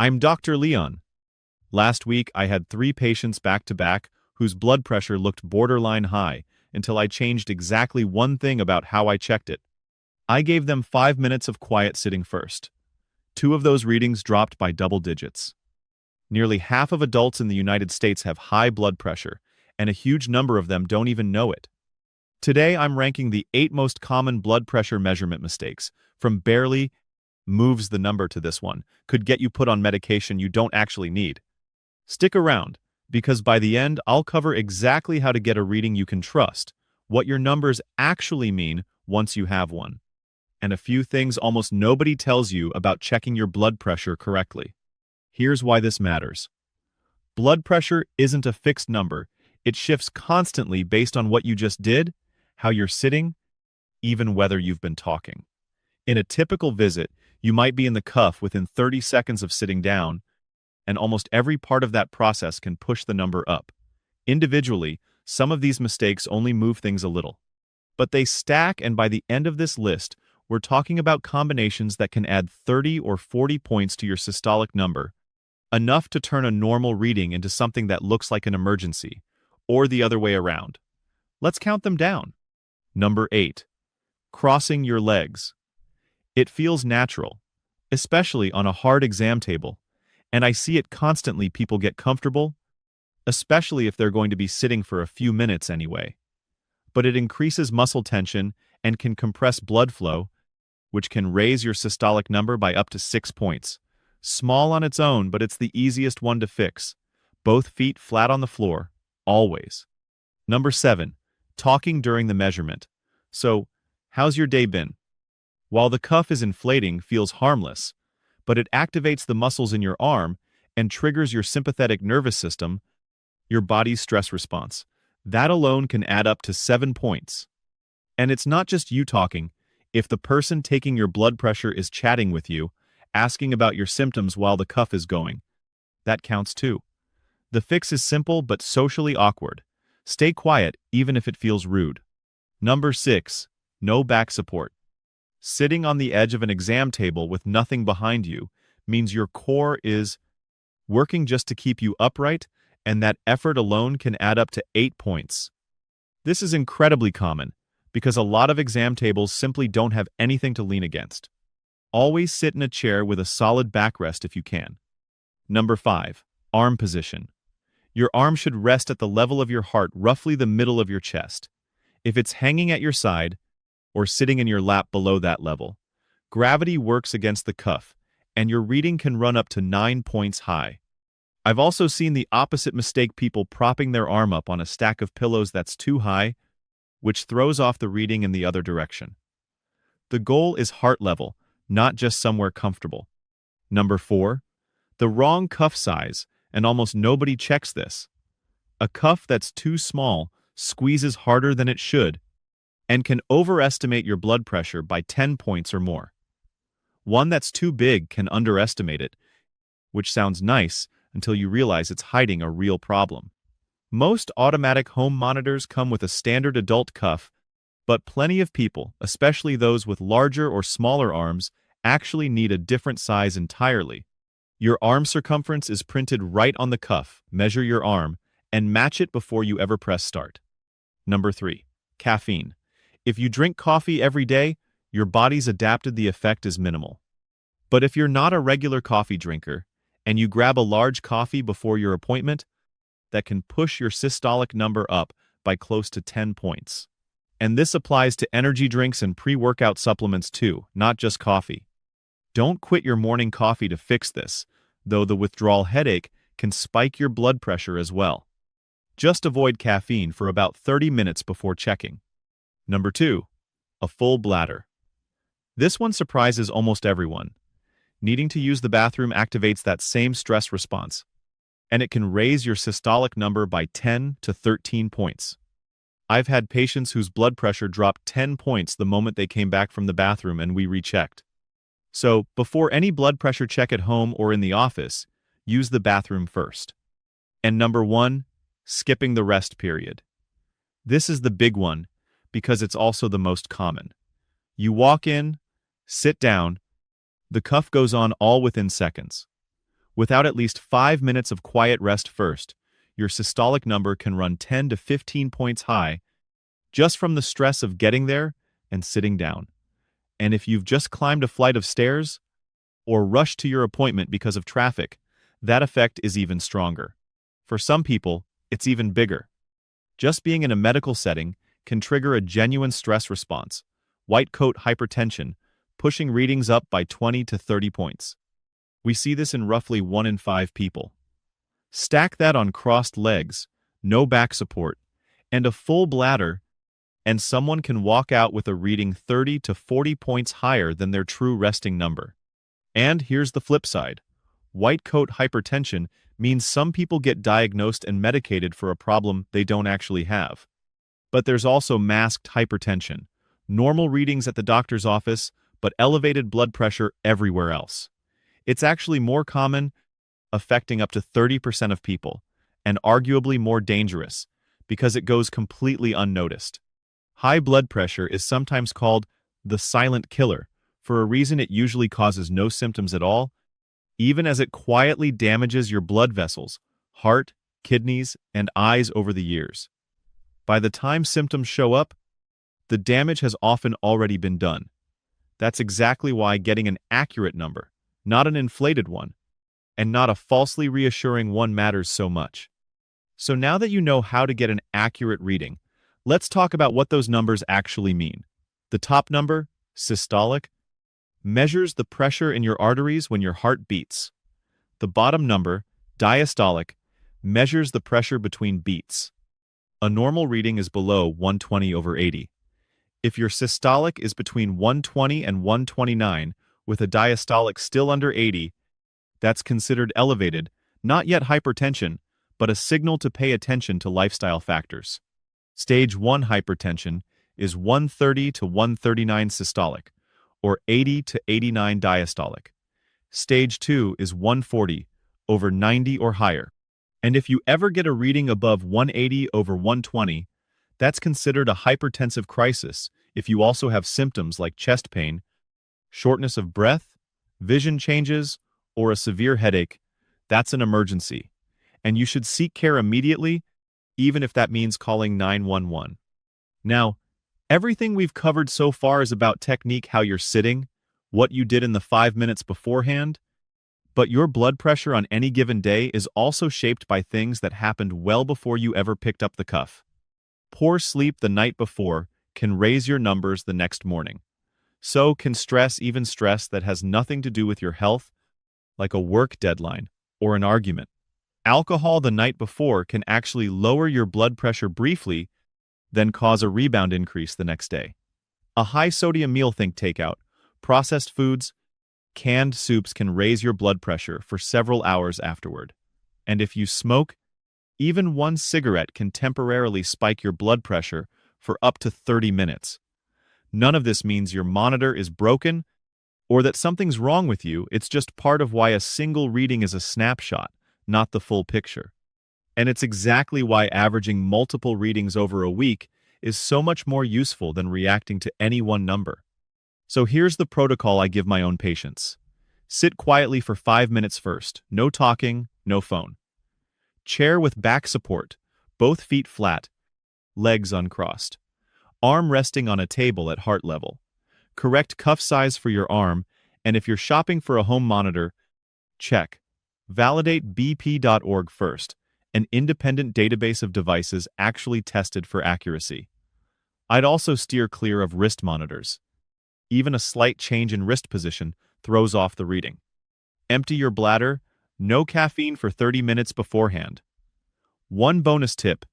I'm Dr. Leon. Last week, I had 3 patients back to back whose blood pressure looked borderline high until I changed exactly one thing about how I checked it. I gave them 5 minutes of quiet sitting first. 2 of those readings dropped by double digits. Nearly half of adults in the United States have high blood pressure, and a huge number of them don't even know it. Today, I'm ranking the 8 most common blood pressure measurement mistakes, from barely moves the number to this one, could get you put on medication you don't actually need. Stick around, because by the end, I'll cover exactly how to get a reading you can trust, what your numbers actually mean once you have one, and a few things almost nobody tells you about checking your blood pressure correctly. Here's why this matters. Blood pressure isn't a fixed number. It shifts constantly based on what you just did, how you're sitting, even whether you've been talking. In a typical visit, you might be in the cuff within 30 seconds of sitting down, and almost every part of that process can push the number up. Individually, some of these mistakes only move things a little. But they stack, and by the end of this list, we're talking about combinations that can add 30 or 40 points to your systolic number, enough to turn a normal reading into something that looks like an emergency, or the other way around. Let's count them down. Number 8. Crossing your legs. It feels natural, especially on a hard exam table, and I see it constantly. People get comfortable, especially if they're going to be sitting for a few minutes anyway. But it increases muscle tension and can compress blood flow, which can raise your systolic number by up to 6 points. Small on its own, but it's the easiest one to fix. Both feet flat on the floor, always. Number 7. Talking during the measurement. So, how's your day been? While the cuff is inflating, feels harmless, but it activates the muscles in your arm and triggers your sympathetic nervous system, your body's stress response. That alone can add up to 7 points. And it's not just you talking. If the person taking your blood pressure is chatting with you, asking about your symptoms while the cuff is going, that counts too. The fix is simple but socially awkward. Stay quiet even if it feels rude. Number 6. No back support. Sitting on the edge of an exam table with nothing behind you means your core is working just to keep you upright, and that effort alone can add up to 8 points. This is incredibly common because a lot of exam tables simply don't have anything to lean against. Always sit in a chair with a solid backrest if you can. Number 5. Arm position. Your arm should rest at the level of your heart, roughly the middle of your chest. If it's hanging at your side, or sitting in your lap below that level, gravity works against the cuff, and your reading can run up to 9 points high. I've also seen the opposite mistake: people propping their arm up on a stack of pillows that's too high, which throws off the reading in the other direction. The goal is heart level, not just somewhere comfortable. Number 4. The wrong cuff size, and almost nobody checks this. A cuff that's too small squeezes harder than it should, and can overestimate your blood pressure by 10 points or more. One that's too big can underestimate it, which sounds nice until you realize it's hiding a real problem. Most automatic home monitors come with a standard adult cuff, but plenty of people, especially those with larger or smaller arms, actually need a different size entirely. Your arm circumference is printed right on the cuff. Measure your arm and match it before you ever press start. Number 3. Caffeine. If you drink coffee every day, your body's adapted. The effect is minimal. But if you're not a regular coffee drinker, and you grab a large coffee before your appointment, that can push your systolic number up by close to 10 points. And this applies to energy drinks and pre-workout supplements too, not just coffee. Don't quit your morning coffee to fix this, though the withdrawal headache can spike your blood pressure as well. Just avoid caffeine for about 30 minutes before checking. Number 2. A full bladder. This one surprises almost everyone. Needing to use the bathroom activates that same stress response, and it can raise your systolic number by 10 to 13 points. I've had patients whose blood pressure dropped 10 points the moment they came back from the bathroom and we rechecked. So, before any blood pressure check at home or in the office, use the bathroom first. And number 1, skipping the rest period. This is the big one because it's also the most common. You walk in, sit down, the cuff goes on all within seconds. Without at least 5 minutes of quiet rest first, your systolic number can run 10 to 15 points high just from the stress of getting there and sitting down. And if you've just climbed a flight of stairs or rushed to your appointment because of traffic, that effect is even stronger. For some people, it's even bigger. Just being in a medical setting can trigger a genuine stress response, white coat hypertension, pushing readings up by 20 to 30 points. We see this in roughly 1 in 5 people. Stack that on crossed legs, no back support, and a full bladder, and someone can walk out with a reading 30 to 40 points higher than their true resting number. And here's the flip side. White coat hypertension means some people get diagnosed and medicated for a problem they don't actually have. But there's also masked hypertension, normal readings at the doctor's office, but elevated blood pressure everywhere else. It's actually more common, affecting up to 30% of people, and arguably more dangerous, because it goes completely unnoticed. High blood pressure is sometimes called the silent killer, for a reason it usually causes no symptoms at all, even as it quietly damages your blood vessels, heart, kidneys, and eyes over the years. By the time symptoms show up, the damage has often already been done. That's exactly why getting an accurate number, not an inflated one, and not a falsely reassuring one matters so much. So now that you know how to get an accurate reading, let's talk about what those numbers actually mean. The top number, systolic, measures the pressure in your arteries when your heart beats. The bottom number, diastolic, measures the pressure between beats. A normal reading is below 120/80. If your systolic is between 120 and 129, with a diastolic still under 80, that's considered elevated, not yet hypertension, but a signal to pay attention to lifestyle factors. Stage 1 hypertension is 130 to 139 systolic, or 80 to 89 diastolic. Stage 2 is 140 over 90 or higher. And if you ever get a reading above 180/120, that's considered a hypertensive crisis if you also have symptoms like chest pain, shortness of breath, vision changes, or a severe headache. That's an emergency, and you should seek care immediately, even if that means calling 911. Now, everything we've covered so far is about technique, how you're sitting, what you did in the 5 minutes beforehand, but your blood pressure on any given day is also shaped by things that happened well before you ever picked up the cuff. Poor sleep the night before can raise your numbers the next morning. So can stress, even stress that has nothing to do with your health, like a work deadline or an argument. Alcohol the night before can actually lower your blood pressure briefly, then cause a rebound increase the next day. A high-sodium meal, think takeout, processed foods, canned soups can raise your blood pressure for several hours afterward. And if you smoke, even one cigarette can temporarily spike your blood pressure for up to 30 minutes. None of this means your monitor is broken or that something's wrong with you. It's just part of why a single reading is a snapshot, not the full picture. And it's exactly why averaging multiple readings over a week is so much more useful than reacting to any one number. So here's the protocol I give my own patients. Sit quietly for 5 minutes first. No talking, no phone. Chair with back support, both feet flat, legs uncrossed. Arm resting on a table at heart level. Correct cuff size for your arm, and if you're shopping for a home monitor, check. Validate bp.org first, an independent database of devices actually tested for accuracy. I'd also steer clear of wrist monitors. Even a slight change in wrist position throws off the reading. Empty your bladder, no caffeine for 30 minutes beforehand. One bonus tip: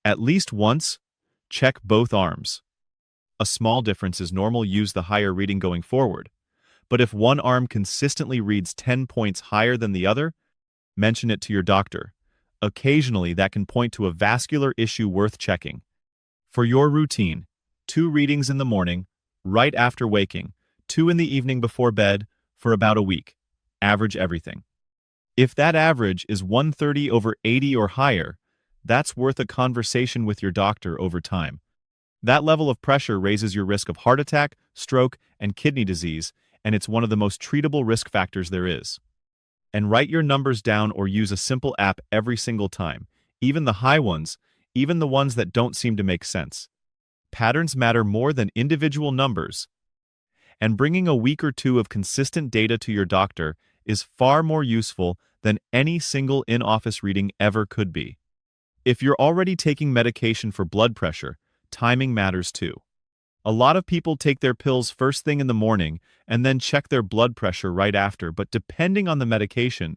at least once, check both arms. A small difference is normal, use the higher reading going forward. But if one arm consistently reads 10 points higher than the other, mention it to your doctor. Occasionally, that can point to a vascular issue worth checking. For your routine, 2 readings in the morning, right after waking, 2 in the evening before bed, for about a week. Average everything. If that average is 130/80 or higher, that's worth a conversation with your doctor over time. That level of pressure raises your risk of heart attack, stroke, and kidney disease, and it's one of the most treatable risk factors there is. And write your numbers down or use a simple app every single time, even the high ones, even the ones that don't seem to make sense. Patterns matter more than individual numbers, and bringing a week or two of consistent data to your doctor is far more useful than any single in-office reading ever could be. If you're already taking medication for blood pressure, timing matters too. A lot of people take their pills first thing in the morning and then check their blood pressure right after, but depending on the medication,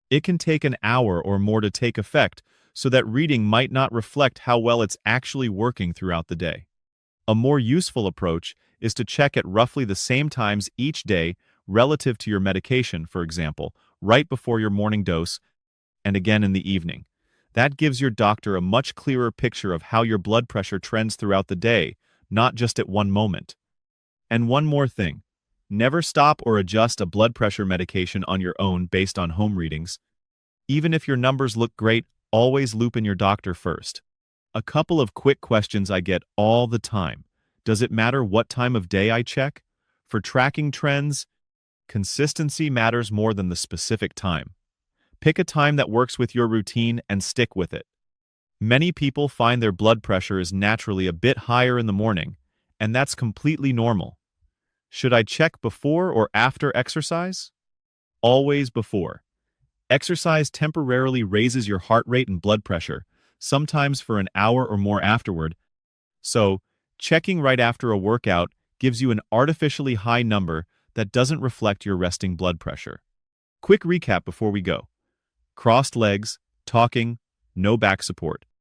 it can take an hour or more to take effect, so that reading might not reflect how well it's actually working throughout the day. A more useful approach is to check at roughly the same times each day relative to your medication, for example, right before your morning dose and again in the evening. That gives your doctor a much clearer picture of how your blood pressure trends throughout the day, not just at one moment. And one more thing. Never stop or adjust a blood pressure medication on your own based on home readings. Even if your numbers look great, always loop in your doctor first. A couple of quick questions I get all the time. Does it matter what time of day I check? For tracking trends, consistency matters more than the specific time. Pick a time that works with your routine and stick with it. Many people find their blood pressure is naturally a bit higher in the morning, and that's completely normal. Should I check before or after exercise? Always before. Exercise temporarily raises your heart rate and blood pressure, sometimes for an hour or more afterward. So, checking right after a workout gives you an artificially high number that doesn't reflect your resting blood pressure. Quick recap before we go. Crossed legs, talking, no back support.